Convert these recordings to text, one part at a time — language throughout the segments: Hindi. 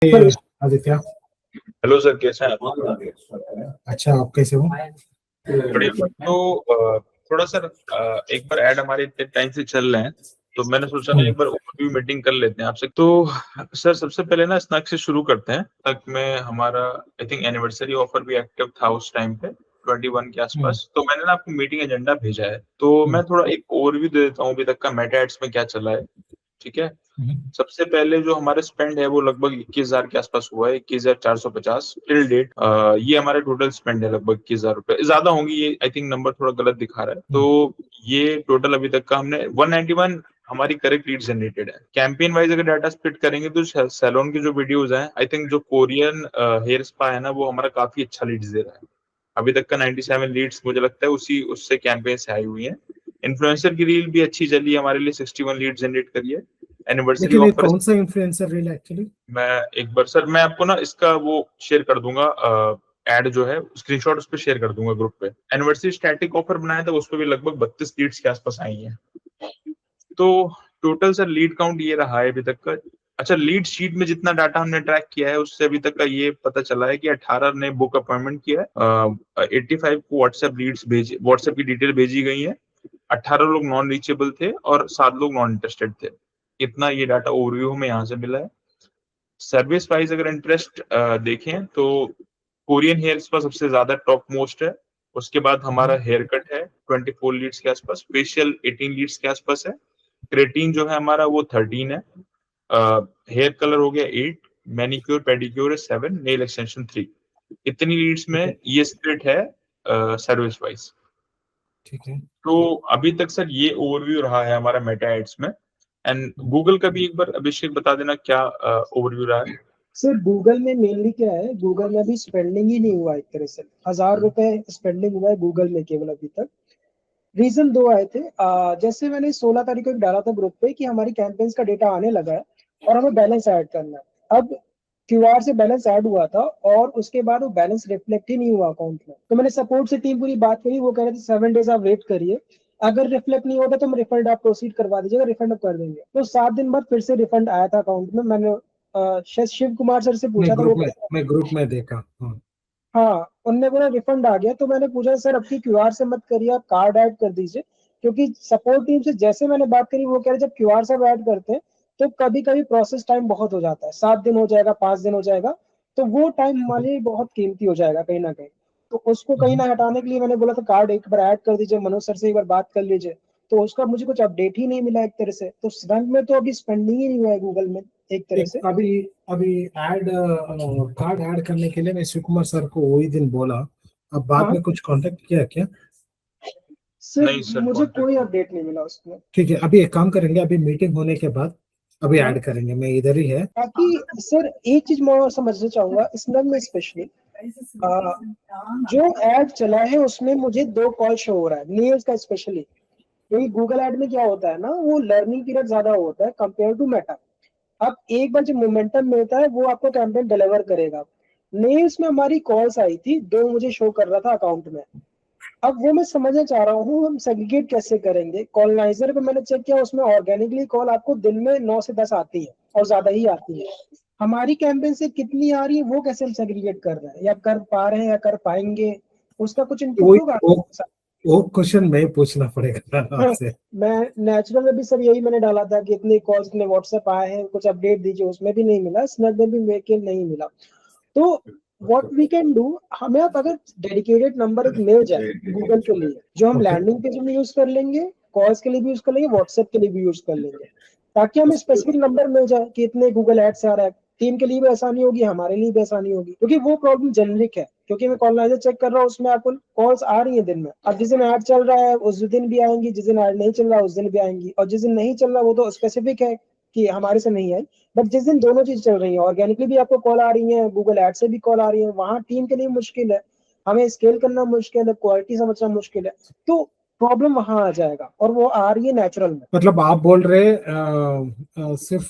आदित्य। हेलो सर, कैसे हैं आप? अच्छा, आप कैसे हो? बढ़िया। तो थोड़ा सर, एक बार ऐड हमारे इतने टाइम से चल रहे हैं, तो मैंने सोचा ना एक बार ओवरव्यू मीटिंग कर लेते हैं आपसे। तो सर, सबसे पहले ना स्नैक से शुरू करते हैं। तक में हमारा आई थिंक एनिवर्सरी ऑफर भी एक्टिव था उस टाइम पे 21 के आसपास। तो मैंने ना आपको मीटिंग एजेंडा भेजा है, तो मैं थोड़ा एक ओवरव्यू दे देता हूँ अभी तक का मेटा एड्स में क्या चला है। ठीक है। सबसे पहले जो हमारा स्पेंड है वो लगभग 21,000 के आसपास हुआ है, 21,450 टिल डेट। ये हमारा टोटल स्पेंड है, लगभग 21,000 रुपए। ज्यादा होंगी ये, आई थिंक नंबर थोड़ा गलत दिखा रहा है। तो ये टोटल अभी तक का हमने 191 हमारी करेक्ट लीड जनरेटेड है। कैंपेन वाइज अगर डाटा स्प्लिट करेंगे तो सैलून की जो वीडियोस हैं, आई थिंक जो कोरियन हेयर स्पा है ना, वो हमारा काफी अच्छा लीड्स दे रहा है। अभी तक का 97 लीड्स मुझे लगता है उसी उससे कैंपेन से आई हुई है। इन्फ्लुएंसर की रील भी अच्छी चली है हमारे लिए, 61 लीड जनरेट करी है। एनिवर्सरी लेकिन ये ऑफर कौन सा इन्फ्लुएंसर रील एक्चुअली? मैं एक बार सर, मैं आपको ना इसका वो शेयर कर दूंगा, एड जो है स्क्रीनशॉट उस पर शेयर कर दूंगा ग्रुप पे। एनिवर्सरी स्टैटिक ऑफर बनाया था, उस पर भी लगभग 32 लीड्स के आसपास आई हैं। तो टोटल सर लीड काउंट ये रहा है अभी तक का। अच्छा, लीड शीट में जितना डाटा हमने ट्रैक किया है उससे अभी तक का ये पता चला है कि 18 ने बुक अपॉइंटमेंट किया है, 85 को व्हाट्सएप की डिटेल भेजी गई है, 18 लोग नॉन रीचेबल थे और 7 लोग नॉन इंटरेस्टेड थे। इतना ये डाटा ओवरव्यू हमें यहाँ से मिला है। सर्विस वाइज अगर इंटरेस्ट देखें तो कोरियन हेयर स्पा सबसे ज्यादा टॉप मोस्ट है। उसके बाद हमारा हेयर कट है 24 लीड्स के आसपास, फेशियल 18 लीड्स के आसपास है, क्रेटीन जो है हमारा वो 13 है, हेयर कलर हो गया 8, मैनिक्योर पेडिक्योर है 7, नेल एक्सटेंशन 3। इतनी लीड्स में ये स्प्लिट है सर्विस वाइज। ठीक है। तो अभी तक सर ये ओवरव्यू रहा है हमारा मेटा एड्स में। एंड गूगल का भी एक बार अभिषेक बता देना क्या ओवरव्यू रहा है। सर गूगल में मेनली क्या है, गूगल में अभी स्पेंडिंग ही नहीं हुआ एक तरह से। 1,000 रुपए स्पेंडिंग हुआ है गूगल में केवल अभी तक। रीजन दो आए थे। जैसे मैंने 16 तारीख को डाला था ग्रुप पे कि हमारी कैंपेन्स का डेटा आने लगा है और हमें बैलेंस ऐड करना है। अब क्यूआर से बैलेंस ऐड हुआ था और उसके बाद वो बैलेंस रिफ्लेक्ट ही नहीं हुआ अकाउंट में। तो मैंने सपोर्ट से टीम पूरी बात करी, वो कह रहे थे 7 डेज आप वेट करिए, अगर रिफ्लेक्ट नहीं होता तो हम रिफंड आप प्रोसीड करवा दीजिएगा, रिफंड कर देंगे। तो 7 दिन बाद फिर से रिफंड आया था अकाउंट में। मैंने शायद शिव कुमार सर से पूछा था, मैं ग्रुप में देखा। हाँ, उनने बोला रिफंड आ गया। तो मैंने पूछा सर अब की क्यूआर से मत करिए, आप कार्ड ऐड कर दीजिए, क्योंकि सपोर्ट टीम से जैसे मैंने बात करी वो कह रहे जब क्यूआर से ऐड करते हैं तो कभी कभी प्रोसेस टाइम बहुत हो जाता है, 7 दिन हो जाएगा, 5 दिन हो जाएगा, तो वो टाइम हमारे लिए बहुत कीमती हो जाएगा कहीं ना कहीं। तो उसको कहीं ना हटाने के लिए मैंने बोला था कार्ड एक बार ऐड कर दीजिए, मनोज सर से एक बार बात कर लीजिए। तो उसका मुझे कुछ अपडेट ही नहीं मिला एक तरह से। तो रंग में तो अभी स्पेंडिंग ही नहीं हुआ है गूगल में एक तरह से। अभी अभी ऐड कार्ड ऐड करने के लिए मैं शिव कुमार सर को वही दिन बोला। अब बाद हाँ में कुछ कांटेक्ट किया क्या? नहीं सर, सर, मुझे कोई अपडेट नहीं मिला उसमें। ठीक है, अभी एक काम करेंगे, अभी मीटिंग होने के बाद अभी ऐड करेंगे, मैं इधर ही है। बाकी सर एक चीज मैं और समझना चाहूंगा इसमें, में स्पेशली जो एड चला है उसमें मुझे 2 कॉल शो हो रहा है न्यूज का स्पेशली। क्योंकि गूगल एड में क्या होता है ना, वो लर्निंग पीरियड ज्यादा होता है कंपेयर टू मेटा। अब एक बार जब मोमेंटम मिलता है वो आपको कैंपेन डिलीवर करेगा। न्यूज में हमारी कॉल्स आई थी, 2 मुझे शो कर रहा था अकाउंट में। अब वो मैं समझना चाह रहा हूँ हम सेग्रीगेट कैसे करेंगे। कॉलोनाइजर पे मैंने चेक किया, उसमें ऑर्गेनिकली कॉल आपको दिन में 9 से 10 आती है और ज्यादा ही आती है। हमारी कैंपेन से कितनी आ रही है वो कैसे हम सेग्रीगेट कर रहे हैं, या कर पा रहे हैं या कर पाएंगे, उसका कुछ इनपुट होगा? वो क्वेश्चन मैं पूछना पड़ेगा आपसे। मैं नेचुरल में भी सर यही मैंने डाला था कि इतने कॉल्स, इतने व्हाट्सएप आए हैं, कुछ अपडेट दीजिए, उसमें भी नहीं मिला, स्नैप में भी मेरे नहीं मिला। तो व्हाट वी कैन डू, हमें आप अगर डेडिकेटेड नंबर एक मिल जाए गूगल के लिए, जो हम लैंडिंग पेज में यूज कर लेंगे, कॉल्स के लिए भी यूज कर लेंगे, व्हाट्सएप के लिए भी यूज कर लेंगे, ताकि हमें स्पेसिफिक नंबर मिल जाए कि इतने गूगल एड्स आ रहा है। टीम के लिए भी आसानी होगी, हमारे लिए भी आसानी होगी, क्योंकि वो प्रॉब्लम जेनरिक है। क्योंकि मैं कॉलनाइजर चेक कर रहा हूँ, उसमें आपको कॉल्स आ रही है दिन में। अब जिस दिन ऐड चल रहा है उस दिन भी आएंगी, जिस दिन ऐड नहीं चल रहा उस दिन भी आएंगी, और जिस दिन नहीं चल रहा वो तो स्पेसिफिक है कि हमारे से नहीं आई। बट जिस दिन दोनों चीज चल रही है, ऑर्गेनिकली भी आपको कॉल आ रही है, गूगल एड से भी कॉल आ रही है, वहां टीम के लिए मुश्किल है, हमें स्केल करना मुश्किल है, क्वालिटी समझना मुश्किल है, तो प्रॉब्लम वहां आ जाएगा। और वो आ रही है नेचुरल में। मतलब आप बोल रहे सिर्फ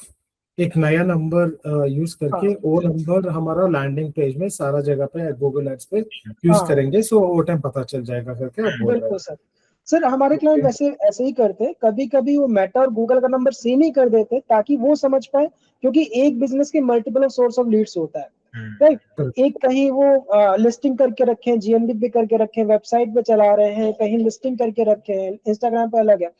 एक नया नंबर यूज करके वो नंबर हमारा लैंडिंग पेज में सारा जगह पे गूगल एड्स पे यूज करेंगे, सो वो टाइम पता चल जाएगा करके आप बोल रहे बिल्कुल हैं। सर। सर हमारे क्लाइंट वैसे ऐसे ही करते हैं, कभी कभी वो मेटा और गूगल का नंबर सेम ही कर देते हैं ताकि वो समझ पाए, क्योंकि एक बिजनेस के मल्टीपल सोर्स ऑफ लीड्स होता है, राइट। एक कहीं वो लिस्टिंग करके रखे हैं, जीएमबी पे करके रखे हैं, वेबसाइट पे चला रहे हैं, कहीं लिस्टिंग करके रखे हैं, इंस्टाग्राम पे अलग है,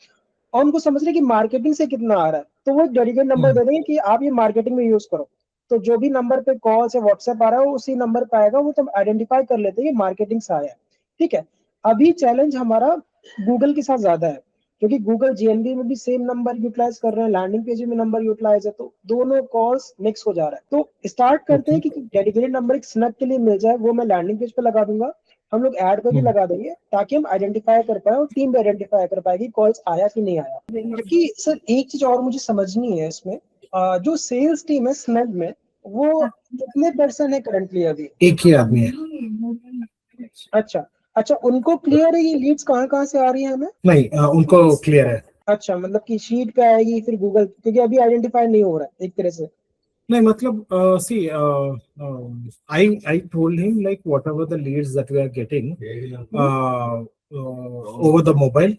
और उनको समझ रहे कि मार्केटिंग से कितना आ रहा है, तो वो एक डेडिकेट नंबर दे देंगे कि आप ये मार्केटिंग में यूज करो। तो जो भी नंबर पे कॉल से व्हाट्सएप आ रहा है वो उसी नंबर पे आएगा, वो तो आइडेंटिफाई कर लेते हैं कि मार्केटिंग से आया है, ठीक है। अभी चैलेंज हमारा गूगल के साथ ज्यादा है, क्योंकि गूगल जीएनबी में भी सेम नंबर यूटिलाइज कर रहे हैं, लैंडिंग पेज में नंबर यूटिलाइज है, तो दोनों कॉल्स मिक्स हो जा रहा है। तो स्टार्ट करते हैं कि डेडिकेटेड नंबर एक स्नैप के लिए मिल जाए, वो मैं लैंडिंग पेज पे लगा दूंगा, हम लोग ऐड पे भी लगा देंगे, ताकि हम आइडेंटिफाई कर पाए और टीम भी आइडेंटिफाई कर पाएगी कॉल्स आया कि नहीं आया। क्योंकि सर एक चीज और मुझे समझनी है इसमें, जो सेल्स टीम है स्नैप में, वो कितने पर्सन है करंटली अभी? एक ही आदमी है। अच्छा अच्छा, उनको क्लियर है ये लीड्स कहाँ से आ रही है हमें? नहीं, उनको क्लियर है। अच्छा, मतलब कि शीट पे आएगी फिर गूगल, क्योंकि अभी आइडेंटिफाई नहीं हो रहा है एक तरह से। नहीं मतलब सी I told him like whatever the leads that we are getting over the mobile,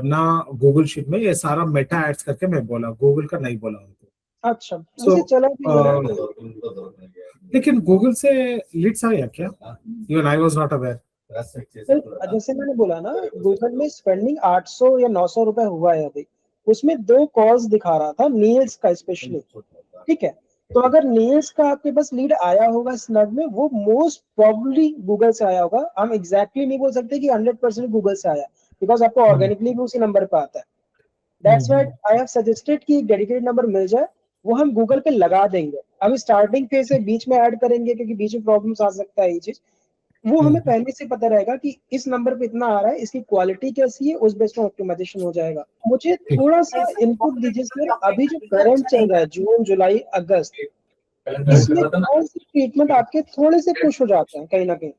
ना गूगल शीट में, ये सारा मेटा एड्स करके मैं बोला, गूगल का नहीं बोला उनको। अच्छा, वैसे चला भी नहीं रहा। लेकिन गूगल से लीड्स आया क्या? Even I was not aware. जैसे मैंने बोला ना, गूगल में स्पेंडिंग 800 या 900 रुपए हुआ है अभी, उसमें 2 कॉल्स दिखा रहा था नेल्स का स्पेशली, ठीक है। तो अगर नेल्स का आपके पास लीड आया होगा स्नग में, वो मोस्ट प्रोबेबली गूगल से आया होगा। हम एग्जैक्टली नहीं बोल सकते कि 100% गूगल से आया, बिकॉज आपको ऑर्गेनिकली भी उसी नंबर पे आता है। That's why I have suggested कि एक डेडिकेटेड नंबर मिल जाए, वो हम गूगल पे लगा देंगे। अभी स्टार्टिंग फेज से बीच में ऐड करेंगे, क्योंकि बीच में प्रॉब्लम्स आ सकता है ये चीज, वो हमें पहले से पता रहेगा कि इस नंबर पे इतना आ रहा है, इसकी क्वालिटी कैसी है, उस बेस पे ऑप्टिमाइजेशन हो जाएगा। मुझे थोड़ा सा इनपुट दीजिए सर, अभी जो करंट चल रहा है जून जुलाई अगस्त, इसमें कौन सी ट्रीटमेंट आपके थोड़े से पुश हो जाते हैं कहीं ना कहीं?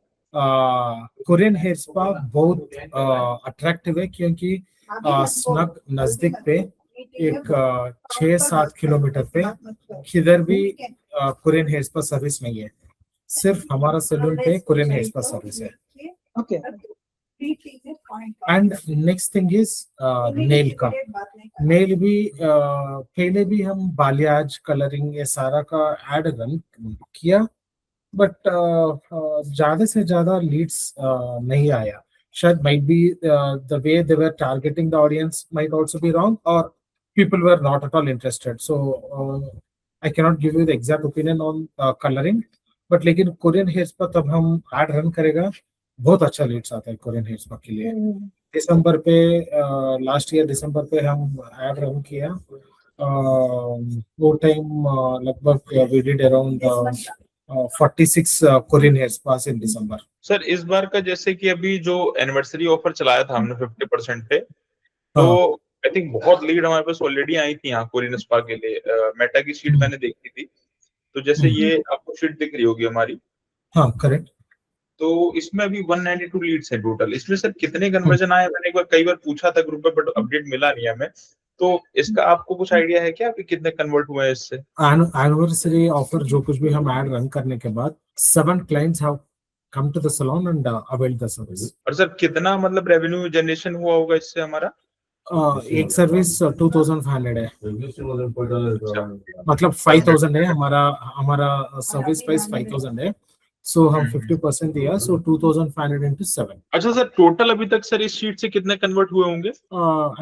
कोरियन हेयर स्पा बहुत अट्रैक्टिव है, क्योंकि स्नग नजदीक पे एक 6-7 किलोमीटर पे किधर भी कोरियन हेयर स्पा सर्विस नहीं है, सिर्फ हमारा सैलून पे कोरियन हेयर स्पा सर्विस है। Okay. And next thing is nail का। नेल भी पहले भी हम बालियाज कलरिंग ये सारा का एड रन किया, बट ज्यादा से ज्यादा लीड्स नहीं आया। शायद might be the way they were targeting the audience might also be wrong, or people were not at all interested. So I cannot give you the exact opinion on coloring, but लेकिन कोरियन हेयर स्पा तब हम एड रन करेगा, बहुत अच्छा लीड्स आता है कोरियन हेयर स्पा के लिए। दिसंबर पे लास्ट ईयर दिसंबर पे हम एड रन किया, वो टाइम लगभग we did around 46 Korean hair spas in December. Sir इस बार का जैसे कि अभी जो एनिवर्सरी ऑफर चलाया था हमने 50% पे, तो आई थिंक बहुत लीड हमारे पास ऑलरेडी आई थी यहाँ कोरियन स्पा के लिए। मेटा की शीट मैंने देखी थी, तो जैसे ये आपको शीट दिख रही होगी हमारी। हाँ करेक्ट। तो इसमें अभी 192 लीड्स है टोटल। इसमें सर कितने कन्वर्जन आए? मैंने एक बार कई बार पूछा था ग्रुप पे, बट अपडेट मिला नहीं हमें। तो इसका आपको कुछ आइडिया है क्या कि कितने कन्वर्ट हुए हैं इससे? एनिवर्सरी ऑफर जो कुछ भी हम ऐड रन करने के बाद 7 clients have come to the salon and availed the service. और सर कितना मतलब रेवेन्यू जनरेशन हुआ होगा इससे हमारा? एक सर्विस 2500 है, मतलब 5000 है हमारा सर्विस प्राइस 5000 है, सो हम 50% दिया, सो 2500 into 7। अच्छा सर, टोटल अभी तक सर इस शीट से कितने कन्वर्ट हुए होंगे?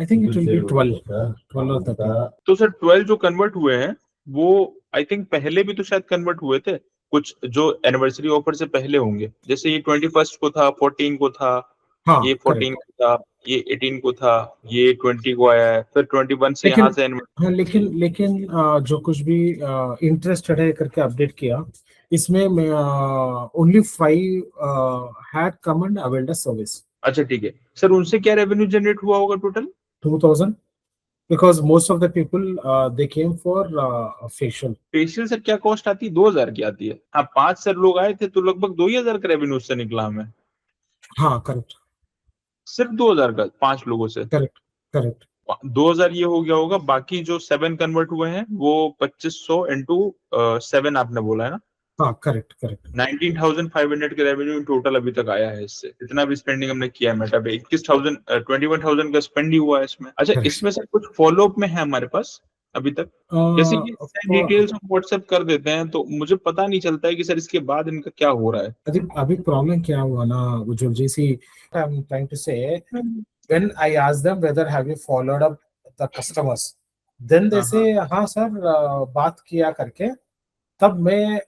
I think it will be 12 तक। तो सर 12 जो कन्वर्ट हुए हैं वो आई थिंक पहले भी तो शायद कन्वर्ट हुए थे कुछ, जो एनिवर्सरी ऑफर से पहले होंगे। जैसे ये 21 को था, 14 को था, हाँ, ये 14 को था, ये 18 को था, ये 20 को आया है, फिर 21 से यहाँ से हाँ, लेकिन जो कुछ भी इंटरेस्टेड है करके अपडेट किया, इसमें only 5 had come and availed service. अच्छा ठीक है सर, उनसे क्या रेवेन्यू जनरेट हुआ होगा total? 2000, because most of the people they came for facial। Sir क्या कॉस्ट आती है? 2000 की आती है। हाँ, 5 सर लोग आए थे तो लगभग 2000 का रेवेन्यू उससे निकला हमें। हाँ करेक्ट। सिर्फ 2000 का 5 लोगों से? करेक्ट। 2000 ये हो गया होगा। बाकी जो 7 कन्वर्ट हुए हैं वो 2500 into 7 आपने बोला है ना? हाँ, करेक्ट करेक्ट। 19,500 के रेवेन्यू टोटल अभी तक आया है इससे, इतना भी स्पेंडिंग हमने किया है मेटा पे। 21,000 का स्पेंड ही हुआ है इसमें। अच्छा, Correct. इसमें से कुछ फॉलोअप में है हमारे पास अभी तक, जैसे कि डिटेल्स हम व्हाट्सएप कर देते हैं तो मुझे पता नहीं चलता है कि सर इसके बाद इनका क्या हो रहा है। अभी प्रॉब्लम क्या हुआ ना Ujjwal ji, see I am trying to say when I ask them whether have you followed up the customers, then they say हाँ सर बात किया करके। तब मैं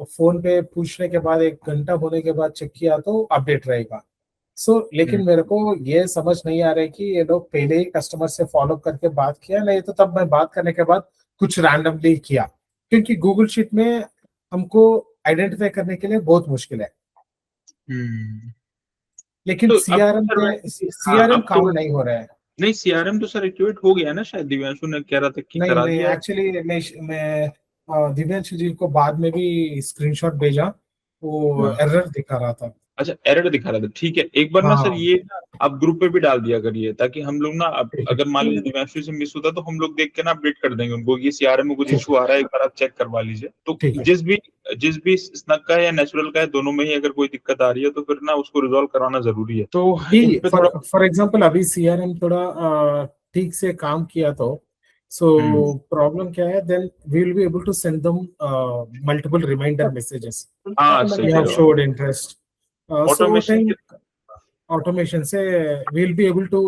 फोन पे पूछने के बाद 1 घंटा होने के बाद चेक किया तो अपडेट रहेगा। लेकिन मेरे को ये समझ नहीं आ रहा है कि ये लोग पहले ही कस्टमर से फॉलो करके बात किया, नहीं तो तब मैं बात करने के बाद कुछ रैंडमली किया, क्योंकि गूगल शीट में हमको आइडेंटिफाई करने के लिए बहुत मुश्किल है। लेकिन तो सीआरएम अब काम तो नहीं हो रहा है। नहीं, सीआरएम तो सर एक्टिवेट हो गया ना, शायद दिव्यांशु ने कह रहा था कि नहीं करा नहीं, दिया। एक्चुअली मैं दिव्यांशु जी को बाद में भी स्क्रीनशॉट भेजा, वो हाँ। एरर दिखा रहा था। अच्छा, एरर दिखा रहा था, ठीक है। एक बार ना सर हाँ ये ना आप ग्रुप पे भी डाल दिया करिए, ताकि हम लोग ना ठीक है अगर मान लीजिए दिव्यांशु से मिस होता तो हम लोग देख के ना अपडेट कर देंगे उनको, ये सीआरएम में कुछ ठीक इशू आ रहा है, एक बार आप चेक करवा लीजिए। तो ठीक है। जिस भी स्नग का है या नेचुरल का है, दोनों में ही अगर कोई दिक्कत आ रही है तो फिर ना उसको रिजॉल्व करवाना जरूरी है। तो इन पे थोड़ा फॉर एग्जांपल अभी सीआरएम थोड़ा ठीक से काम किया तो प्रॉब्लम क्या है, then we will be able to send them multiple reminder messages, हाँ सही यू कह हैव रहे हो। Showed interest. सो वो ऑटोमेशन टाइम ऑटोमेशन से we will be able to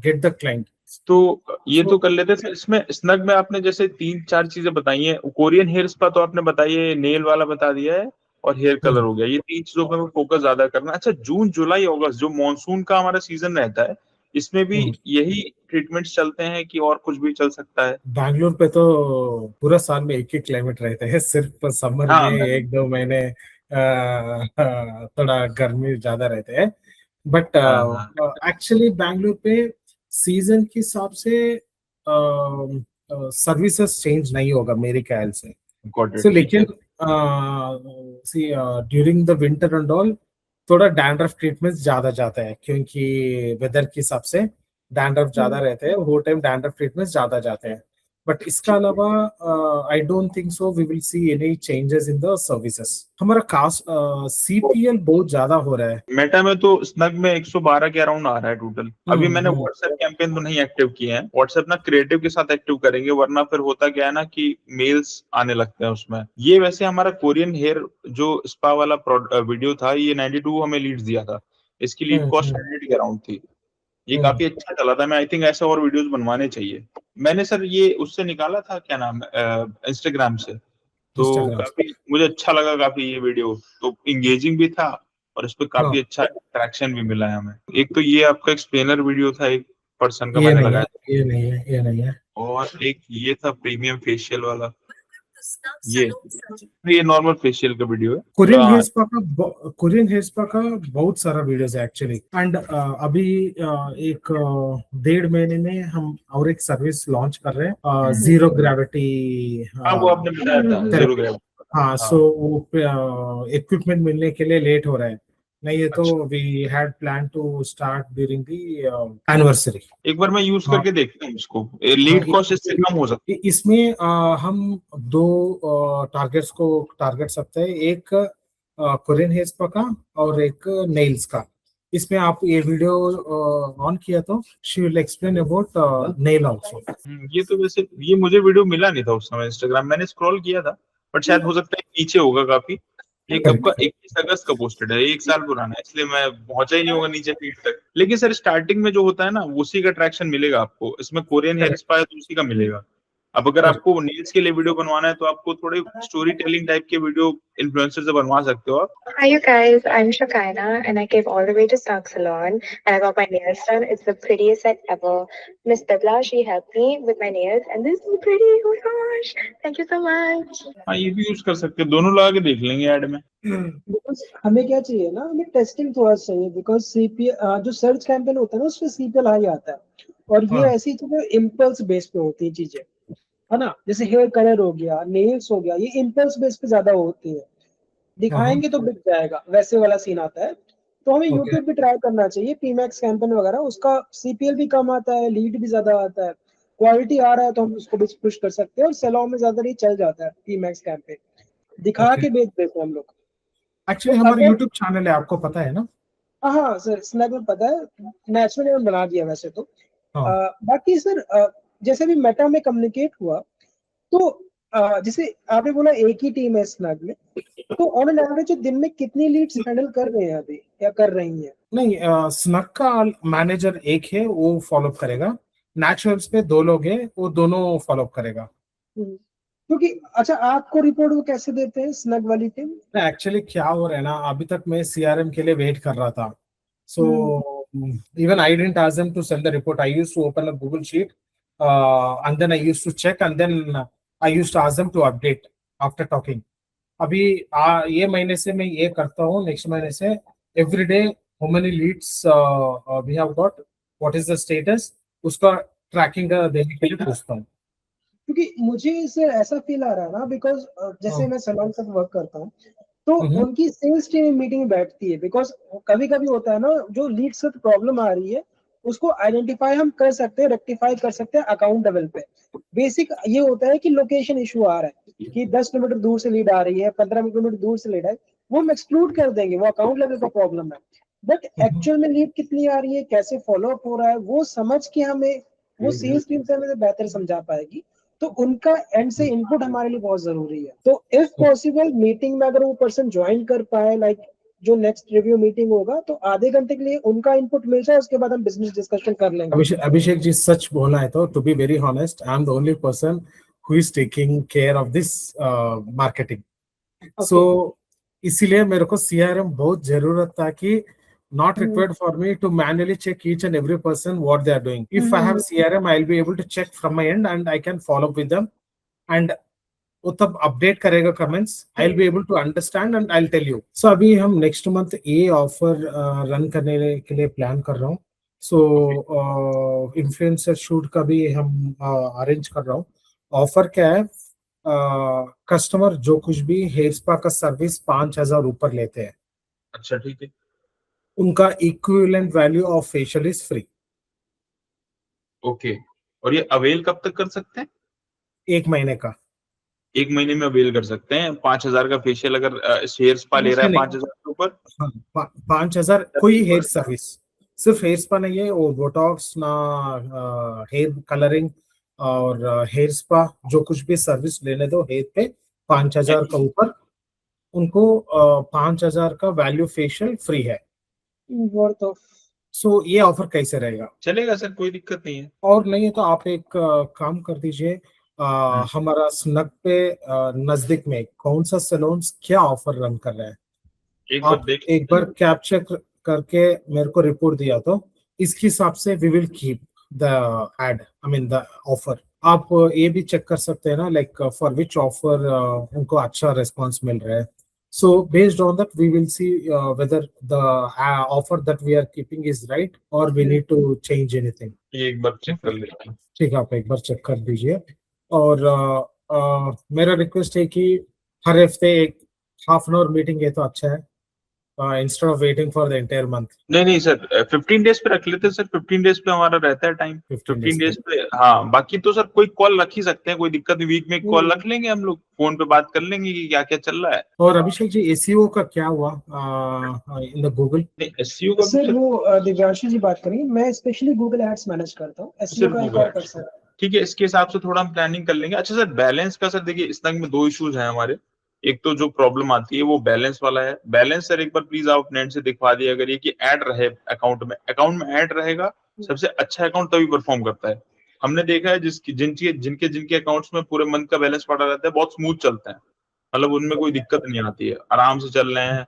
get the client. तो ये So, तो कर लेते थे। इसमें स्नग में आपने जैसे 3-4 चीजें बताई हैं, कोरियन हेयर स्पा तो आपने बताई है, नेल वाला बता दिया है, और हेयर कलर हो गया। ये 3 चीजों पे फोकस ज्यादा करना। अच्छा, जून जुलाई अगस्त जो मॉनसून का हमारा सीजन रहता है, इसमें भी यही ट्रीटमेंट्स चलते हैं कि और कुछ भी चल सकता है? बैंगलोर पे तो पूरा साल में एक ही क्लाइमेट रहता है, सिर्फ समर में हाँ 1-2 महीने थोड़ा गर्मी ज्यादा रहते हैं। बट हाँ एक्चुअली बैंगलोर पे सीजन के हिसाब से सर्विसेज चेंज नहीं होगा मेरे ख्याल से। गॉट सो इट, ठीक है। लेकिन see during the winter and all थोड़ा डैंड्रफ ट्रीटमेंट ज्यादा जाता है, क्योंकि वेदर के हिसाब से डैंड्रफ ज्यादा रहते हैं, वो टाइम डैंड्रफ ट्रीटमेंट ज्यादा जाते हैं। बट इसका अलावा I don't think so we will see any changes in the services. हमारा कास्ट सीपीएल बहुत ज्यादा हो रहा है। मेटा में तो स्नग में 112 के अराउंड आ रहा है टोटल। अभी मैंने व्हाट्सएप कैंपेन तो नहीं एक्टिव किए हैं, व्हाट्सएप ना क्रिएटिव के साथ एक्टिव करेंगे, वरना फिर होता क्या है ना कि मेल्स आने लगते हैं उसमें। ये वैसे हमारा कोरियन हेयर जो स्पा वाला वीडियो था, ये 92 हमें लीड दिया था, इसकी लीड कॉस्ट 100 के अराउंड थी। ये काफी अच्छा चला था। मैं आई थिंक ऐसे और वीडियोस बनवाने चाहिए। मैंने सर ये उससे निकाला था, क्या नाम, इंस्टाग्राम से, तो इंस्टाग्राम। काफी मुझे अच्छा लगा, काफी ये वीडियो तो इंगेजिंग भी था, और इस पे काफी अच्छा ट्रैक्शन भी मिला है हमें। एक तो ये आपका एक्सप्लेनर वीडियो था, एक पर्सन का ये मैंने नहीं है, लगाया, ये नहीं है, ये नहीं है। और एक ये था प्रीमियम फेशियल वाला। ये नॉर्मल फेशियल का वीडियो है। कोरियन हेयर स्पा का बहुत सारा वीडियोस है एक्चुअली। एंड अभी एक 1.5 महीने में हम और एक सर्विस लॉन्च कर रहे हैं, जीरो ग्रेविटी हाँ, वो आपने बताया था, जीरो थेरेपी। ग्रेविटी। हाँ, सो वो इक्विपमेंट मिलने के लिए लेट हो रहा है, नहीं ये तो we had plan to start during the anniversary. एक बार मैं यूज हाँ करके देखता हूँ इसको, हाँ, लीड कॉस्ट इससे कम हो सकती इसमें हम दो टारगेट्स को टारगेट सकते हैं, एक कोरियन हेयर स्पा का और एक नेल्स का। इसमें आप ये वीडियो ऑन किया तो she will explain about nail also. है। ये तो वैसे ये मुझे वीडियो मिला नहीं था उस समय, इंस्टाग्राम मैंने स्क्रॉल किया था, बट शायद हो सकता है पीछे होगा काफी। ये कब का, 21 अगस्त का पोस्टेड है, 1 साल पुराना है, इसलिए मैं पहुंचा ही नहीं होगा नीचे फीड तक। लेकिन सर स्टार्टिंग में जो होता है ना, उसी का ट्रैक्शन मिलेगा आपको। इसमें कोरियन हेयर स्पा है तो उसी का मिलेगा। अब अगर आपको नील्स के लिए वीडियो बनवाना है तो आपको थोड़े स्टोरी टेलिंग टाइप के वीडियो इन्फ्लुएंसर से बनवा सकते हो आप। Hi, you guys. I'm Shakaina, and I came all the way to Snug Salon, and I got my nails done. It's the prettiest set ever. Miss Bibla, she helped me with my nails, and this is pretty. Oh my gosh! Thank you so much. हाँ, ये भी यूज कर सकते हैं, दोनों लगा के देख लेंगे ऐड में। बिकॉज हमें क्या चाहिए ना, हमें टेस्टिंग थोड़ा चाहिए, बिकॉज सीपीएल जो सर्च कैंपेन होता है ना उसमें सीपीएल हाई आता है, और ये ऐसी चीजें इम्पल्स बेस पे होती है चीजें, है ना। जैसे हेयर कलर हो गया, नेल्स हो गया, ये इम्पल्स बेस पे ज्यादा होती है। दिखाएंगे तो बिक जाएगा, वैसे वाला सीन आता है। तो हमें यूट्यूब भी ट्राई करना चाहिए, पीमैक्स कैंपेन वगैरह, उसका सीपीएल भी कम आता है, लीड भी ज्यादा आता है, क्वालिटी आ रहा है तो हम उसको भी पुश कर सकते हैं, और सेलॉन में ज्यादा नहीं चल जाता है पीमैक्स कैंपेन। दिखा Okay. के बेच देते हैं हम लोग। एक्चुअली तो हमारा अगर- यूट्यूब चैनल है, आपको पता है ना? हाँ सर, स्नैक में पता है, नेचुरली मैंने बना दिया वैसे तो। हाँ। बाकी सर जैसे भी मेटा में कम्युनिकेट हुआ, तो जैसे आपने बोला एक ही टीम है स्नैक में, तो ऑन एन एवरेज दिन में कितनी लीड्स हैंडल कर रहे हैं अभी या कर रही हैं? नहीं, स्नक का मैनेजर एक है, वो फॉलो करेगा। नेचुरल्स पे 2 लोग हैं, वो दोनों फॉलो करेगा। क्योंकि अच्छा, आपको रिपोर्ट वो कैसे देते हैं स्नैक वाली टीम? एक्चुअली क्या हो रहा है ना, अभी तक मैं सीआरएम के लिए वेट कर रहा था। So even I didn't ask them to send the report. I used to open a Google sheet and then I used to check and then I used to ask them to update after talking. अभी ये महीने से मैं ये करता हूँ, नेक्स्ट महीने से every day how many leads we have got, what is the status, उसका ट्रैकिंग देने के लिए पूछता हूँ। क्योंकि मुझे इससे ऐसा फील आ रहा है ना, बिकॉज जैसे हाँ। मैं सलमान के साथ वर्क करता हूँ, तो हम्म। उनकी सेल्स टीम मीटिंग बैठती है, बिकॉज कभी कभी होता है ना, जो लीड से प्रॉब्लम आ रही है उसको आइडेंटिफाई हम कर सकते हैं, रेक्टिफाई कर सकते हैं अकाउंट लेवल पे। बेसिक ये होता है कि लोकेशन इशू आ रहा है कि 10 किलोमीटर दूर से लीड आ रही है, 15 किलोमीटर दूर से लीड है, वो हम एक्सक्लूड कर देंगे, वो अकाउंट लेवल का प्रॉब्लम है। बट एक्चुअल में लीड कितनी आ रही है, कैसे फॉलो अप हो रहा है, वो समझ के हमें, वो सेल्स टीम से हमें बेहतर समझा पाएगी। तो उनका एंड से इनपुट हमारे लिए बहुत जरूरी है। तो इफ पॉसिबल मीटिंग में अगर वो पर्सन ज्वाइन कर पाए, लाइक जो नेक्स्ट रिव्यू मीटिंग होगा, तो आधे घंटे के लिए उनका इनपुट मिल जाए, उसके बाद हम बिजनेस डिस्कशन कर लेंगे। अभिषेक जी, सच बोलना है तो to be very honest, I am the only person who is taking care of this marketing. So इसीलिए मेरे को सीआरएम बहुत जरूरत था कि not required for me to manually check each and every person what they are doing. If I have CRM, I'll be able to check from my end and I can follow up with them, and वो तब अपडेट करेगा comments, I will be able to understand and I will tell you. So अभी हम नेक्स्ट मंथ ये ऑफर रन करने के लिए प्लान कर रहा हूँ। सो इन्फ्लुएंसर शूट का भी हम अरेंज कर रहा हूँ। ऑफर क्या है, कस्टमर जो कुछ भी हेयर स्पा का सर्विस 5,000 ऊपर लेते हैं, अच्छा ठीक है, उनका equivalent value of facial is free. Okay. और ये अवेल कब तक कर सकते हैं? 1 महीने का। 1 महीने में अवेल कर सकते हैं 5,000 का फेशियल, अगर हेयर स्पा ले रहा है नहीं, 5,000 के ऊपर। हाँ, 5,000 कोई हेयर सर्विस, सिर्फ हेयर स्पा नहीं है, वो बोटॉक्स ना हेयर कलरिंग और हेयर स्पा, जो कुछ भी सर्विस लेने दो हेयर पे 5,000 का ऊपर, उनको 5,000 का वैल्यू फेशियल फ्री है। Worth off. सो ये ऑफर कैसे रहेगा? चलेगा सर, कोई दिक्कत नहीं है। और नहीं है तो आप एक काम कर दीजिए, हमारा स्नग पे नजदीक में कौन सा सैलून्स क्या ऑफर रन कर रहे हैं, एक बार आप देख एक बार कैप्चर करके मेरे को रिपोर्ट दिया तो इसके हिसाब से we will keep the ad, I mean the offer. आप ये भी चेक कर सकते हैं ना, लाइक फॉर विच ऑफर उनको अच्छा रिस्पांस मिल रहा है। So based on that, we will see whether the offer that we are keeping is right or we need to change anything. ये एक बार चेक कर लेते हैं। ठीक है, आप एक बार चेक कर दीजिए। और मेरा रिक्वेस्ट है कि हर हफ्ते एक हाफ एन आवर मीटिंग है तो अच्छा है, instead of waiting for the entire month. नहीं सर, 15 डेज पे रख लेते हैं सर, 15 डेज पे हमारा रहता है टाइम, 15 डेज पे। हाँ, बाकी तो सर कोई कॉल रख ही सकते हैं, कोई दिक्कत नहीं, वीक में कॉल रख लेंगे हम लोग, फोन पे बात कर लेंगे कि क्या क्या चल रहा है। और अभिषेक जी, एसईओ का क्या हुआ इन द गूगल? एसईओ का सर वो दिव्यांशु जी बात करेंगे, मैं स्पेशली गूगल एड्स मैनेज करता हूँ, एसईओ का एक और पर्सन है। ठीक है, इसके हिसाब से थोड़ा हम प्लानिंग कर लेंगे। अच्छा सर, बैलेंस का सर देखिए, स्नग में 2 इश्यूज हैं हमारे। एक तो जो प्रॉब्लम आती है वो बैलेंस वाला है। बैलेंस सर एक बार प्लीज आप नेट से दिखवा दिए, अगर ये कि ऐड रहे अकाउंट में ऐड रहेगा, सबसे अच्छा अकाउंट तभी परफॉर्म करता है। हमने देखा है जिनके अकाउंट्स में पूरे मंथ का बैलेंस पड़ा रहता है, बहुत स्मूथ चलता है, मतलब उनमें कोई दिक्कत नहीं आती है, आराम से चल रहे हैं,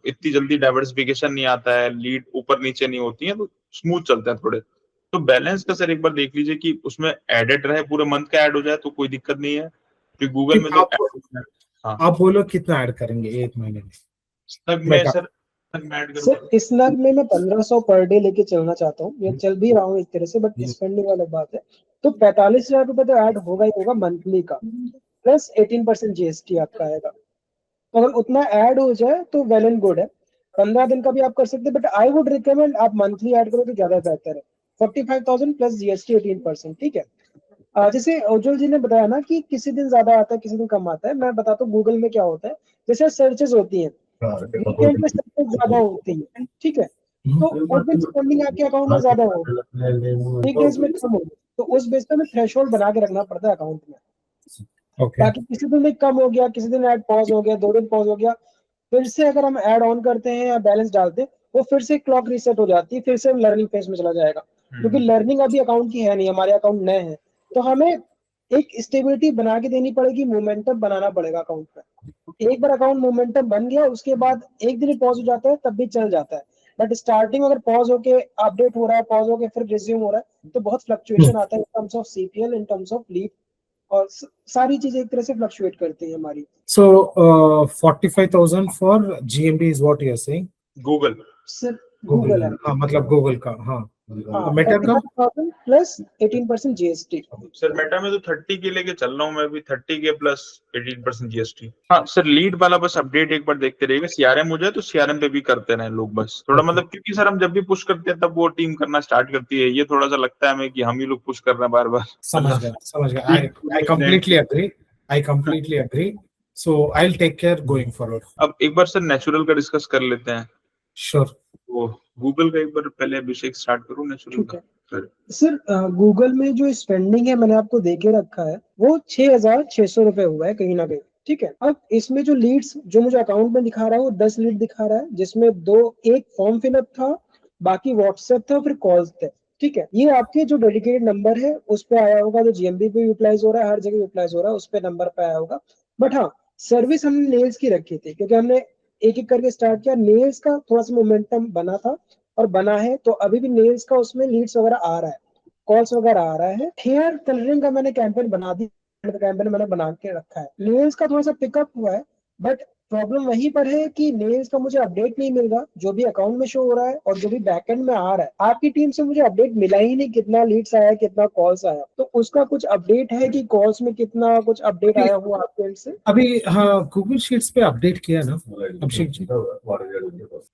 इतनी जल्दी डाइवर्सिफिकेशन नहीं आता है, लीड ऊपर नीचे नहीं होती है, तो स्मूथ चलता है थोड़े। तो बैलेंस का सर एक बार देख लीजिए कि उसमें एडेड रहे, पूरे मंथ का ऐड हो जाए तो कोई दिक्कत नहीं है, क्योंकि गूगल में तो आप बोलो कितना ऐड करेंगे 1 महीने में? सर इस नग में मैं 1500 पर डे लेके चलना चाहता हूँ, ये चल भी रहा हूँ एक तरह से, बट स्पेंडिंग वाला बात है। तो 45,000 रुपए तो ऐड होगा ही होगा मंथली का, प्लस 18% जीएसटी आपका आएगा। तो अगर उतना ऐड हो जाए तो वेल एंड गुड है, 15 दिन का भी आप कर सकते हैं, बट आई वुड रिकमेंड आप मंथली ऐड करो तो ज्यादा बेहतर है। 45,000 प्लस जीएसटी 18%, ठीक है। जैसे उज्जवल जी ने बताया ना कि किसी दिन ज्यादा आता है किसी दिन कम आता है, मैं बताता हूँ गूगल में क्या होता है। जैसे सर्चेस होती हैं, वीकेंड में सर्चेस ज्यादा होती है, ठीक है, तो उस दिन स्पेंडिंग आपके अकाउंट में ज्यादा होगी, वीकडेज में कम होगी, तो उस बेस पे हमें थ्रेशोल्ड बना के रखना पड़ता है अकाउंट में, Okay. ताकि किसी दिन में कम हो गया, किसी दिन ऐड पॉज हो गया, 2 दिन पॉज हो गया, फिर से अगर हम ऐड ऑन करते हैं या बैलेंस डालते हैं, वो फिर से क्लॉक रीसेट हो जाती है, फिर से लर्निंग फेज में चला जाएगा, क्योंकि लर्निंग अभी अकाउंट की है नहीं, हमारे अकाउंट नए हैं, तो हमें एक स्टेबिलिटी बना के देनी पड़ेगी, मोमेंटम बनाना पड़ेगा अकाउंट में। एक बार अकाउंट मोमेंटम बन गया, उसके बाद एक दिन पॉज हो जाता है तब भी चल जाता है, बट स्टार्टिंग अगर पॉज होके अपडेट हो रहा है, पॉज होके फिर रिज्यूम हो रहा है, तो बहुत फ्लक्चुएशन आता है in terms of CPL, in terms of lead, और सारी चीजें एक तरह से फ्लक्चुएट करती है हमारी। So 45,000 for GMB is what you are saying? Google सिर्फ गूगल है, हाँ, मतलब गूगल का, हाँ। हाँ, मेटा का 45,000 प्लस 18% जीएसटी। सर मेटा में तो 30 के लेके चल रहा हूँ मैं भी, 30 के प्लस 18% जीएसटी। हाँ सर, लीड वाला बस अपडेट एक बार देखते रहिएगा। सीआरएम हो जाए तो सीआरएम पे भी करते रहे लोग, बस थोड़ा मतलब, क्योंकि सर हम जब भी पुश करते हैं तब वो टीम करना स्टार्ट करती है, ये थोड़ा सा लगता है हमें कि हम ही लोग पुश कर रहे हैं बार बार। समझ गया। I completely agree. So I'll take care going forward. अब एक बार सर नेचुरल का डिस्कस कर लेते हैं। Sure. वो गूगल का एक बार पहले अभिषेक स्टार्ट करूँ नेचुरल ठीक का। है सर, गूगल में जो स्पेंडिंग है मैंने आपको देके रखा है, वो 6,600 रुपए हुआ है कहीं ना कहीं, ठीक है। अब इसमें जो लीड्स जो मुझे अकाउंट में दिखा रहा है वो 10 लीड दिखा रहा है, जिसमें एक फॉर्म फिलअप था, बाकी व्हाट्सएप था, फिर कॉल्स थे, ठीक है। ये आपके जो डेडिकेटेड नंबर है उस पे आया होगा, जो जीएमबी पे यूटिलाइज हो रहा है, हर जगह यूटिलाइज हो रहा है, उस पे नंबर पे आया होगा। बट हाँ, सर्विस हमने नेल्स की रखी थी, क्योंकि हमने एक एक करके स्टार्ट किया, नेल्स का थोड़ा सा मोमेंटम बना था और बना है, तो अभी भी नेल्स का उसमें लीड्स वगैरह आ रहा है, कॉल्स वगैरह आ रहा है। हेयर कलरिंग का मैंने कैंपेन बना दी, कैंपेन मैंने बना के रखा है। नेल्स का थोड़ा सा पिकअप हुआ है, बट प्रॉब्लम वहीं पर है कि नेल्स का मुझे अपडेट नहीं मिल रहा, जो भी अकाउंट में शो हो रहा है और जो भी बैकएंड में आ रहा है, आपकी टीम से मुझे अपडेट मिला ही नहीं, कितना लीड्स आया, कितना कॉल्स आया, तो उसका कुछ अपडेट है कि कॉल्स में कितना कुछ अपडेट आया हुआ आपके एंड से? अभी हाँ, गूगल शीट्स पे अपडेट किया ना अभिषेक जी?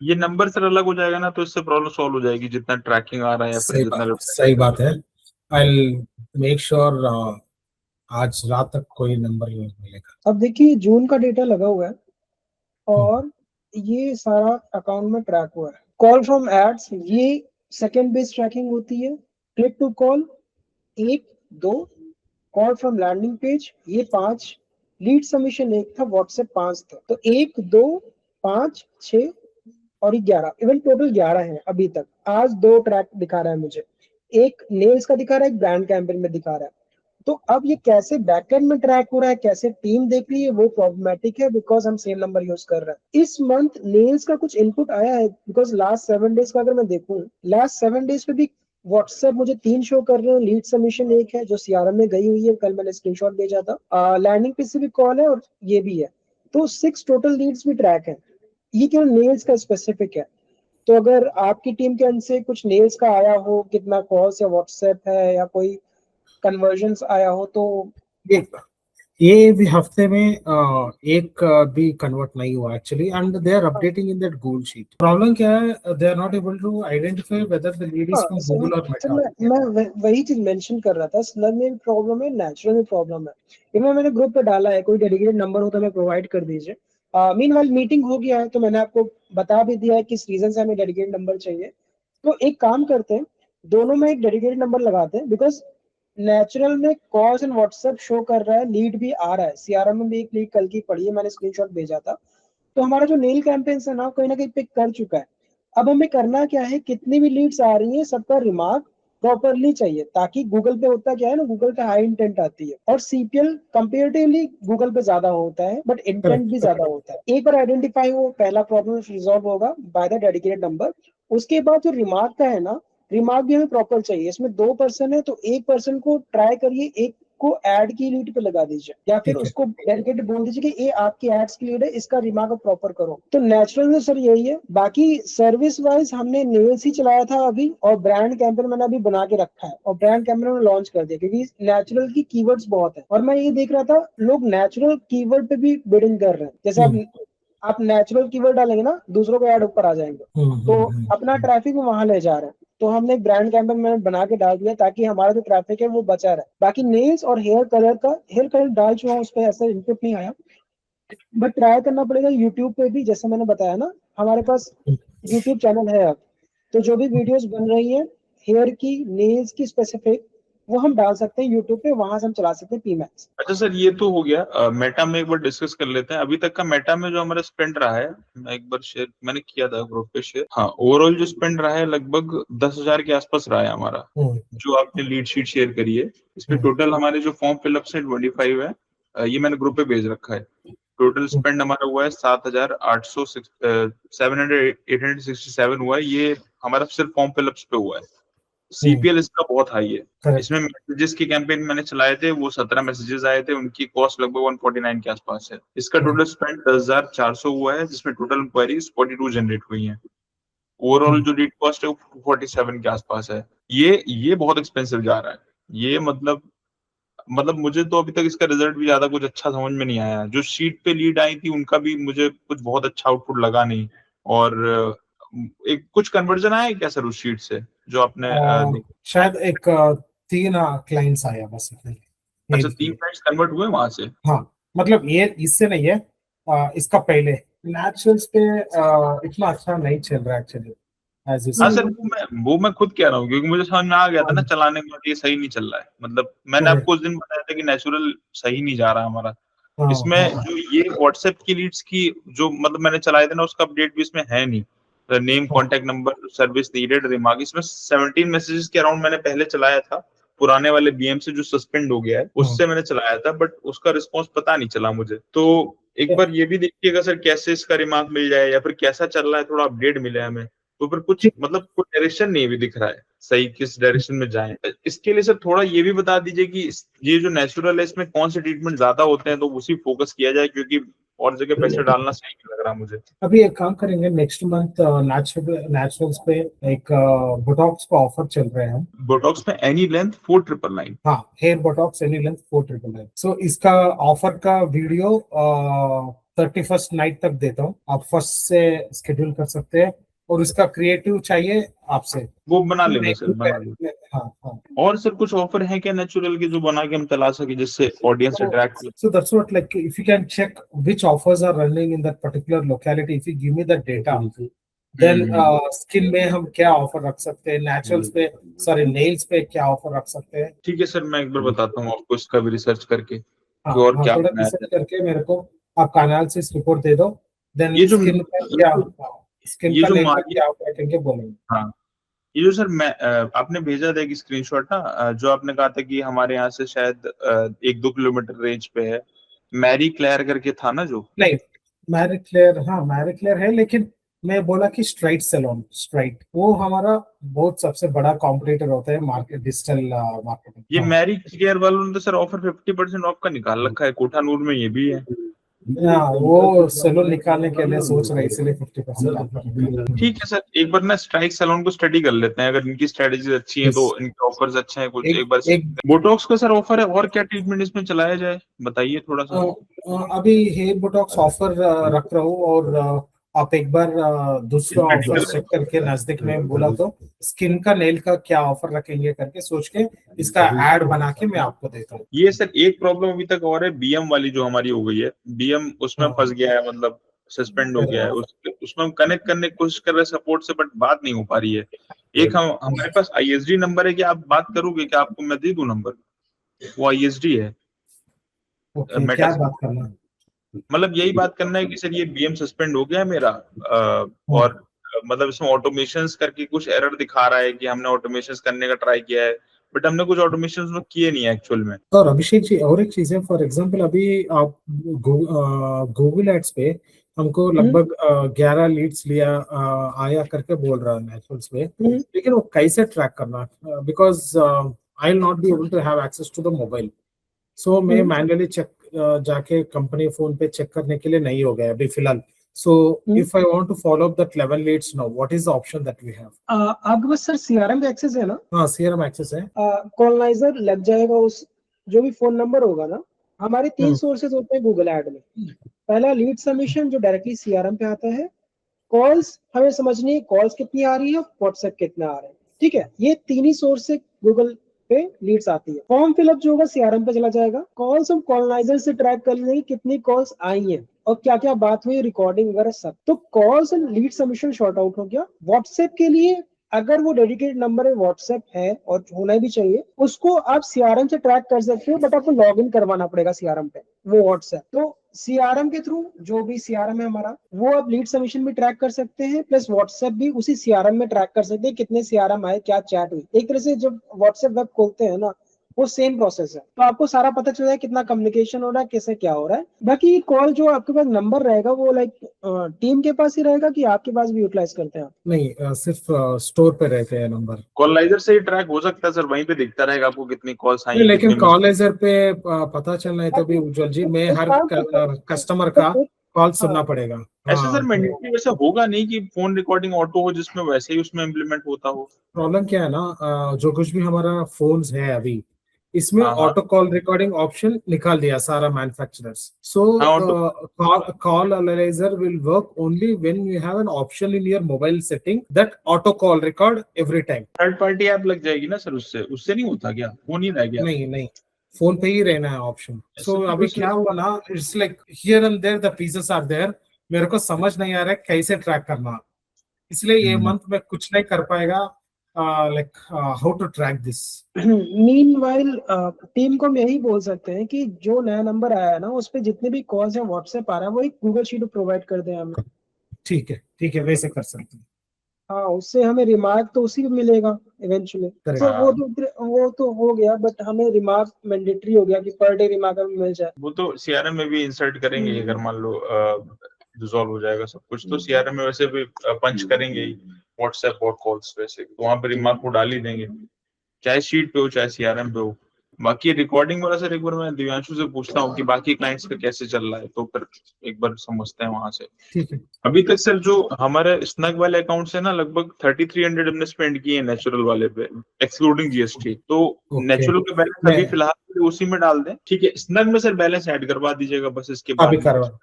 ये नंबर सर अलग हो जाएगा ना, तो इससे प्रॉब्लम सॉल्व हो जाएगी, जितना ट्रैकिंग आ रहा है या फिर जितना। सही बात है। I'll make sure आज रात तक कोई नंबर मिलेगा। अब देखिए जून का डेटा लगा हुआ है और ये सारा अकाउंट में ट्रैक हुआ है। कॉल फ्रॉम एड्स, ये सेकंड बेस ट्रैकिंग होती है। Click to call 1, 2, call from landing page ये 5, लीड सबमिशन 1 था, व्हाट्सएप 5 था, तो 1, 2, 5, 6 और 11, इवन टोटल 11 है अभी तक। आज 2 ट्रैक दिखा रहा है मुझे, एक नेल्स का दिखा रहा है, एक ब्रांड कैंपेन में दिखा रहा है। तो अब ये कैसे बैकएंड में ट्रैक हो रहा है, कैसे टीम देख रही है, वो प्रॉब्लमेटिक है, बिकॉज हम सेम नंबर यूज कर रहे हैं। इस मंथ नेल्स का कुछ इनपुट आया है, बिकॉज लास्ट 7 डेज का अगर मैं देखूं, लास्ट 7 डेज पे भी व्हाट्सएप मुझे 3 शो कर रहे हैं, लीड सबमिशन 1 है जो सीआरएम में गई हुई है, कल मैंने स्क्रीनशॉट भेजा था, लैंडिंग पेज से भी कॉल है और ये भी है, तो 6 टोटल लीड्स भी ट्रैक है। ये केवल नेल्स का स्पेसिफिक है। तो अगर आपकी टीम के अंदर से कुछ नेल्स का आया हो, कितना कॉल्स या व्हाट्सएप है या कोई कन्वर्जन्स आया हो, तो ये भी हफ्ते में एक भी कन्वर्ट नहीं हुआ actually, and they are updating in that Google sheet. Problem क्या है, they are not able to identify whether the lead is from Google और मेटा। मैं वही चीज मेंशन कर रहा था, स्लग में भी प्रॉब्लम है, नेचुरल में प्रॉब्लम है। इनमें मैंने ग्रुप पे डाला है, कोई डेडिकेटेड नंबर हो तो हमें प्रोवाइड कर दीजिए। मीनवाइल मीटिंग हो गया है, तो मैंने आपको बता भी दिया है किस रीजन से हमें डेडिकेटेड नंबर चाहिए। तो एक काम करते हैं, दोनों में एक डेडिकेटेड नंबर लगाते हैं, बिकॉज नेचुरल में कॉल्स एंड व्हाट्सएप शो कर रहा है, लीड भी आ रहा है, सीआरएम में भी एक लीड कल की पड़ी है, मैंने स्क्रीनशॉट भेजा था। तो हमारा जो नेल कैंपेन है ना, कहीं ना कहीं पिक कर चुका है। अब हमें करना क्या है, कितनी भी लीड्स आ रही है सबका रिमार्क प्रॉपरली चाहिए, ताकि गूगल पे होता क्या है ना, गूगल का हाई इंटेंट आती है और सीपीएल कंपेरेटिवली गूगल पे ज्यादा होता है, बट इंटेंट भी ज्यादा होता है। एक बार आइडेंटिफाई हो, पहला प्रॉब्लम रिजॉल्व होगा बाय द डेडिकेटेड नंबर। उसके बाद जो रिमार्क का है ना, रिमार्क भी हमें प्रॉपर चाहिए। इसमें 2 पर्सन है, तो 1 पर्सन को ट्राई करिए, एक को ऐड की लीड पे लगा दीजिए, या फिर उसको डेडिकेटेड बोल दीजिए कि ये आपकी एड्स की लीड है, इसका रिमार्क प्रॉपर करो। तो नेचुरल में सर यही है। बाकी सर्विस वाइज हमने नेल्स ही चलाया था अभी, और ब्रांड कैंपेन मैंने अभी बना के रखा है, और ब्रांड कैंपेन में लॉन्च कर दिया, क्योंकि नेचुरल की कीवर्ड्स बहुत है। और मैं ये देख रहा था, लोग नेचुरल कीवर्ड पे भी बिडिंग कर रहे हैं। जैसे आप नेचुरल कीवर्ड डालेंगे ना, दूसरों को ऐड ऊपर आ जाएंगे, तो अपना ट्रैफिक वहां ले जा रहे हैं। तो हमने एक ब्रांड कैंपेन में बना के डाल दिया ताकि हमारा जो ट्रैफिक है वो बचा रहे। बाकी नेल्स और हेयर कलर डाल चुका हूँ, उस पर ऐसा इनपुट नहीं आया, बट ट्राई करना पड़ेगा यूट्यूब पे भी। जैसे मैंने बताया ना, हमारे पास यूट्यूब चैनल है अब, तो जो भी वीडियोस बन रही है हेयर की, नेल्स की स्पेसिफिक, वो हम डाल सकते हैं यूट्यूब पे, वहां से हम चला सकते हैं पीमैक्स। अच्छा सर, ये तो हो गया। मेटा में एक बार डिस्कस कर लेते हैं। अभी तक का मेटा में जो हमारा स्पेंड रहा है, मैं एक बार शेयर मैंने किया था ग्रुप पे शेयर। हाँ, ओवरऑल जो स्पेंड रहा है लगभग 10,000 के आसपास रहा है हमारा, जो आपने लीड शीट शेयर करी है। इसमें टोटल हमारे जो फॉर्म फिलअप्स है 25 है। ये मैंने ग्रुप पे भेज रखा है। टोटल स्पेंड हमारा हुआ है 7,867 हुआ है। ये हमारा सिर्फ फॉर्म फिलअप्स पे हुआ है। सीपीएल इसका बहुत हाई है। Correct. इसमें मैसेजेस की कैंपेन मैंने चलाए थे, वो 17 मैसेजेस आए थे, उनकी कॉस्ट लगभग 149 के आसपास है। इसका टोटल स्पेंड 10,400 हुआ है, जिसमें टोटल इंक्वायरीज 42 जनरेट हुई हैं। ओवरऑल जो लीड कॉस्ट है वो 47 के आसपास है। ये बहुत एक्सपेंसिव जा रहा है। ये मतलब मुझे तो अभी तक इसका रिजल्ट भी ज्यादा कुछ अच्छा समझ में नहीं आया। जो शीट पे लीड आई थी उनका भी मुझे कुछ बहुत अच्छा आउटपुट लगा नहीं। और एक कुछ कन्वर्जन आया है क्या सर उस शीट से जो आपने शायद एक 3 क्लाइंट्स आया बस इतने। अच्छा, 3 क्लाइंट्स कन्वर्ट हुए वहां से? हाँ, मतलब ये इससे नहीं है, इसका पहले नेचुरल्स पे इतना अच्छा नहीं चल रहा एक्चुअली। हाँ सर, वो मैं खुद कह रहा हूँ, क्योंकि मुझे समझ में आ गया था ना चलाने के बाद ये सही नहीं चल रहा है। मतलब मैंने आपको उस दिन बताया था कि नेचुरल सही नहीं जा रहा हमारा। इसमें जो ये व्हाट्सएप की लीड्स की जो मतलब मैंने चलाए थे ना, उसका अपडेट भी इसमें है नहीं। Name, contact number, service needed, remark, इसमें 17 मैसेजेस के अराउंड मैंने पहले चलाया था। पुराने वाले बीएम से जो सस्पेंड हो गया है उससे मैंने चलाया था, बट उसका रिस्पॉन्स पता नहीं चला मुझे। तो एक बार ये भी देखिएगा सर, कैसे इसका रिमार्क मिल जाए या फिर कैसा चल रहा है, थोड़ा अपडेट मिले हमें। तो फिर कुछ मतलब कोई डायरेक्शन नहीं भी दिख रहा है सही, किस डायरेक्शन में जाएं। इसके लिए सर थोड़ा ये भी बता दीजिए कि ये जो नेचुरल है इसमें कौन से ट्रीटमेंट ज्यादा होते हैं, तो उसी फोकस किया जाए, क्योंकि और जगह पैसे डालना सही नहीं लग रहा मुझे। अभी एक काम करेंगे, नेक्स्ट मंथ नेचुरल्स पे एक बोटॉक्स का ऑफर चल रहे हैं। बोटॉक्स में एनी लेंथ 4,999। हाँ, हेयर बोटॉक्स एनी लेंथ 4,999। सो इसका ऑफर का वीडियो 31st नाइट तक देता हूँ, आप फर्स्ट से शेड्यूल कर सकते हैं। और इसका क्रिएटिव चाहिए आपसे, वो बना लेंगे सर, बना लेंगे। हाँ हाँ। और सर कुछ ऑफर है क्या नेचुरल के जो बना के हम चला सके, जिससे ऑडियंस अट्रैक्ट हो? So that's what, like, if you can check which offers are running in that particular locality, if you give me the data, then skin में हम क्या ऑफर रख सकते हैं, नेचुरल्स पे, सॉरी नेल्स पे क्या ऑफर रख सकते हैं। ठीक है सर, मैं एक बार बताता हूँ आपको इसका भी रिसर्च करके। हाँ, और हाँ, क्या थोड़ा बनाया रिसर्च करके मेरे को आप एनालिसिस रिपोर्ट दे दो। देन ये जो स्किन का क्या, स्किन ये का जो नेल का मार्जिन, क्या ऑफर करके बोलेंगे। हाँ, ये जो सर मैं आपने भेजा था एक स्क्रीनशॉट ना, जो आपने कहा था कि हमारे यहाँ से शायद 1-2 किलोमीटर रेंज पे है, मैरी क्लेयर करके था ना जो? नहीं, मैरी क्लेयर, हाँ मैरी क्लेयर है, लेकिन मैं बोला कि स्ट्राइट सैलून, स्ट्राइट वो हमारा बहुत सबसे बड़ा कॉम्पिटिटर होता है मार्केट, डिजिटल मार्केटिंग। ये मैरी क्लियर वालों ने तो सर ऑफर 50% ऑफ का निकाल रखा है, कोठानूर में ये भी है। हाँ, वो सैलून निकालने के लिए सोच रहे, इसलिए 50%। ठीक है सर, एक बार ना स्ट्राइक सैलून को स्टडी कर लेते हैं, अगर इनकी स्ट्रेटेजी अच्छी है तो इनके ऑफर्स अच्छे हैं कुछ। एक बार बोटॉक्स का सर ऑफर है, और क्या ट्रीटमेंट इसमें चलाया जाए बताइए थोड़ा सा। अभी हेयर बोटॉक्स ऑफर रख रहा हूँ, और आप एक बार दूसरा ऑफर चेक करके नजदीक में बोला तो स्किन का, नेल का क्या ऑफर रखेंगे करके सोच के इसका एड बना के मैं आपको देता हूँ। ये सर एक प्रॉब्लम अभी तक और है, बीएम वाली जो हमारी हो गई है, बीएम उसमें फंस गया है, मतलब सस्पेंड हो गया है। उसमें हम कनेक्ट करने की कोशिश कर रहे हैं सपोर्ट से, बट बात नहीं हो पा रही है। एक हमारे पास आईएसडी नंबर है, कि आप बात करोगे क्या? आपको मैं दे दूं नंबर? वो आईएसडी है। क्या बात करना है? मतलब यही बात करना है कि सर ये बीएम सस्पेंड हो गया है मेरा, और मतलब इसमें ऑटोमेशंस करके कुछ एरर दिखा रहा है कि हमने ऑटोमेशंस करने का ट्राई किया है, बट हमने कुछ ऑटोमेशंस में किए नहीं है एक्चुअल में। और अभिषेक जी, और एक चीज है, फॉर एग्जांपल अभी आप गूगल एड्स पे हमको लगभग 11 लीड्स लिया आया करके बोल रहा है नेचुरल्स पे, लेकिन वो कैसे ट्रैक करना, because I will not be able to have access to the mobile. So मैं मैन्युअली चेक जाके कंपनी फोन पे चेक करने के लिए नहीं हो गया अभी फिलहाल। So if I want to follow up that 11 leads now, what is the option that we have? आपके पास सर सीआरएम का एक्सेस है ना? हाँ, सीआरएम एक्सेस है। कॉलोनाइजर लग जाएगा उस जो भी फोन नंबर होगा ना। हमारे 3 सोर्सेज होते हैं गूगल ऐड में। पहला लीड सबमिशन जो डायरेक्टली सीआरएम पे आता है, कॉल्स हमें समझनी है कॉल्स कितनी आ रही है, व्हाट्सएप कितना आ रहा है। ठीक है, ये तीन ही सोर्स से गूगल पे लीड्स आती है। फॉर्म फिलअप जो होगा सीआरएम पे चला जाएगा। कॉल्स हम कॉलोनाइजर से ट्रैक कर लेंगे कितनी कॉल्स आई हैं और क्या क्या बात हुई, रिकॉर्डिंग वगैरह सब। तो calls and lead submission short out हो गया। व्हाट्सएप के लिए अगर वो डेडिकेटेड नंबर है, व्हाट्सएप है और होना भी चाहिए, उसको आप सीआरएम से ट्रैक कर सकते हो, बट आपको लॉग इन करवाना पड़ेगा सीआरएम पे वो व्हाट्सएप। तो सीआरएम के थ्रू जो भी सीआरएम है हमारा, वो आप लीड सबमिशन भी ट्रैक कर सकते हैं, प्लस व्हाट्सएप भी उसी सीआरएम में ट्रैक कर सकते हैं कितने सीआरएम आए, क्या चैट हुई। एक तरह से जब व्हाट्सएप वेब खोलते हैं ना, वो सेम प्रोसेस है, तो आपको सारा पता चल जाए कितना कम्युनिकेशन हो रहा है, कैसे क्या हो रहा है। बाकी कॉल जो आपके पास नंबर रहेगा वो लाइक टीम के पास ही रहेगा कि आपके पास भी यूटिलाइज करते हैं आप? नहीं, सिर्फ स्टोर पे रहते हैं नंबर। कॉलाइजर से ही ट्रैक हो सकता है सर, वहीं पे दिखता रहेगा आपको कितनी कॉल्स आई नहीं, हैं, लेकिन कितनी कॉलेजर पे पता चलना है तो भी उज्जवल जी, मैं हर कस्टमर का कॉल सुनना पड़ेगा। ऐसे हाँ, सर मैंडेटरी वैसे होगा नहीं कि फोन रिकॉर्डिंग ऑटो हो जिसमें वैसे ही उसमें इम्प्लीमेंट होता हो। प्रॉब्लम क्या है ना, जो कुछ भी हमारा फोन्स है अभी, इसमें हाँ, हाँ। ऑटो कॉल रिकॉर्डिंग ऑप्शन निकाल दिया सारा मैन्युफैक्चरर्स। सो हाँ, call analyser will work only when you have an option in your mobile setting that auto call record every time. Third party app लग जाएगी ना सर, उससे नहीं होता क्या, वो नहीं रह गया? नहीं नहीं, फोन पे ही रहना है ऑप्शन। सो ऐसे तो अभी कोई क्या हुआ ना, it's like here and there the pieces are there. मेरे को समझ नहीं आ रहा है कैसे ट्रैक करना, इसलिए ये मंथ में कुछ नहीं कर पाएगा like how to track this. Meanwhile team को हम यही बोल सकते हैं कि जो नया नंबर आया है ना, उस पे जितने भी कॉल्स हैं व्हाट्सएप आ रहा है, वो एक गूगल शीट प्रोवाइड कर दें हमें। ठीक है, वैसे कर सकते हैं। हाँ, उससे हमें रिमार्क तो उसी पे मिलेगा इवेंचुअली। Correct. तो वो तो हो गया, बट हमें रिमार्क मैंडेटरी हो गया कि पर डे रिमार्क हमें मिल जाए। वो तो सीआरएम में भी इंसर्ट करेंगे अगर मान लो रिजॉल्व हो जाएगा सब कुछ, तो सीआरएम में वैसे भी पंच करेंगे ही व्हाट्सएप और कॉल्स, वैसे तो वहां पर रिमार्क को डाल ही देंगे, चाहे शीट पे हो चाहे सीआरएम पे हो। बाकी रिकॉर्डिंग वाला सर एक बार मैं दिव्यांशु से पूछता हूँ कि बाकी क्लाइंट्स का कैसे चल रहा है, तो फिर एक बार समझते हैं वहां से। ठीक है। अभी तक सर जो हमारे स्नग वाले अकाउंट से ना लगभग 3300 हमने स्पेंड किए हैं नेचुरल वाले पे, एक्सक्लूडिंग जीएसटी। तो Okay. नेचुरल का बैलेंस अभी फिलहाल उसी में डाल दें, ठीक है? स्नग में सर बैलेंस ऐड करवा दीजिएगा बस, इसके बाद अभी करवा।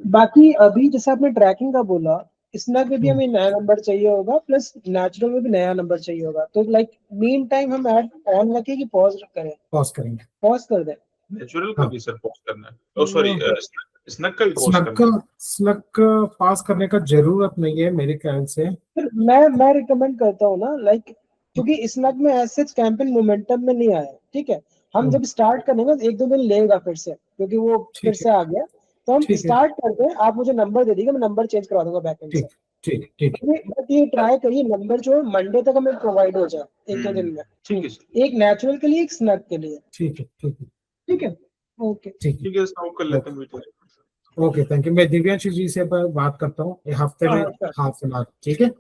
बाकी अभी जैसे आपने ट्रैकिंग का बोला, स्नग में भी हमें नया नंबर चाहिए होगा, प्लस नेचुरल में भी नया नंबर चाहिए होगा। तो लाइक मीन टाइम हम ऐड ऑन रखें कि पॉज करें? पॉज करेंगे। पॉज कर दें। नेचुरल का भी सर पॉज करना है, ओ सॉरी स्नग का भी पॉज स्नग करना है। स्नग का पास करने का जरूरत नहीं है मेरे ख्याल से। फिर मैं रिकमेंड करता हूँ ना, लाइक क्योंकि स्नग में ऐसे कैंपेन मोमेंटम में नहीं आया, ठीक है? हम जब स्टार्ट करेंगे तो 1-2 दिन लेगा फिर से, क्योंकि वो फिर से आ गया। तो हम स्टार्ट करते हैं, आप मुझे नंबर दे दीजिए, मैं नंबर चेंज करवा दूंगा बैकएंड से। ठीक। बट ये ट्राई करिए नंबर जो मंडे तक हमें प्रोवाइड हो जाए, 1-2 दिन में। ठीक है, एक नेचुरल के लिए, एक स्नग के लिए। ठीक है। ठीक है, ओके। ठीक है, सर कर लेते हैं मीटिंग। Okay, thank you. मैं दिव्यांशु जी से बात करता हूँ हफ्ते में हाफ एन आवर, ठीक है?